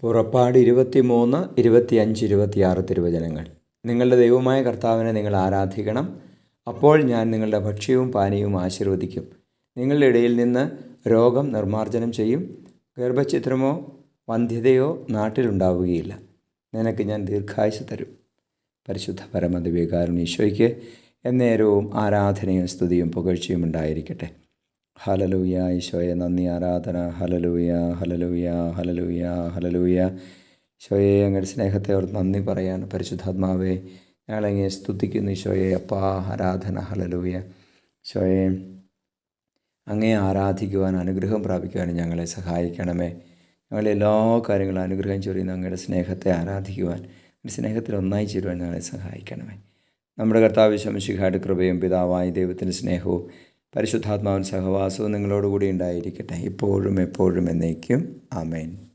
പുറപ്പാട് 23, 25, 26 തിരുവചനങ്ങൾ. നിങ്ങളുടെ ദൈവമായ കർത്താവിനെ നിങ്ങൾ ആരാധിക്കണം. അപ്പോൾ ഞാൻ നിങ്ങളുടെ ഭക്ഷ്യവും പാനീയവും ആശീർവദിക്കും. നിങ്ങളുടെ ഇടയിൽ നിന്ന് രോഗം നിർമ്മാർജ്ജനം ചെയ്യും. ഗർഭഛിദ്രമോ വന്ധ്യതയോ നാട്ടിലുണ്ടാവുകയില്ല. നിനക്ക് ഞാൻ ദീർഘായുസ്സ് തരും. പരിശുദ്ധ പരമദിവ്യകാരുണ്യ എന്നേരവും ആരാധനയും സ്തുതിയും പുകഴ്ചയും ഉണ്ടായിരിക്കട്ടെ. ഹല്ലേലൂയ. ഈശോയെ നന്ദി, ആരാധന. Hallelujah, hallelujah, hallelujah, hallelujah. ഈശോയെ അങ്ങയുടെ സ്നേഹത്തെ ഓർത്ത് നന്ദി പറയാണ്. പരിശുദ്ധാത്മാവേ, ഞങ്ങളെങ്ങനെ സ്തുതിക്കുന്നു. ഈശോയെ അപ്പാ, ആരാധന. ഹല്ലേലൂയ. ഈശോയെ അങ്ങയെ ആരാധിക്കുവാൻ, അനുഗ്രഹം പ്രാപിക്കുവാൻ ഞങ്ങളെ സഹായിക്കണമേ. ഞങ്ങളെ എല്ലാ കാര്യങ്ങളും അനുഗ്രഹം ചൊരിയുന്ന അങ്ങയുടെ സ്നേഹത്തെ ആരാധിക്കുവാൻ, സ്നേഹത്തിൽ ഒന്നായി ചേരുവാൻ ഞങ്ങളെ സഹായിക്കണമേ. നമ്മുടെ കർത്താവ് ഈശോ മിശിഹായുടെ കൃപയും പിതാവായ ദൈവത്തിൻ്റെ സ്നേഹവും പരിശുദ്ധാത്മാവിൻ സഹവാസവും നിങ്ങളോടുകൂടി ഉണ്ടായിരിക്കട്ടെ, ഇപ്പോഴും എപ്പോഴും എന്നേക്കും. ആമേൻ.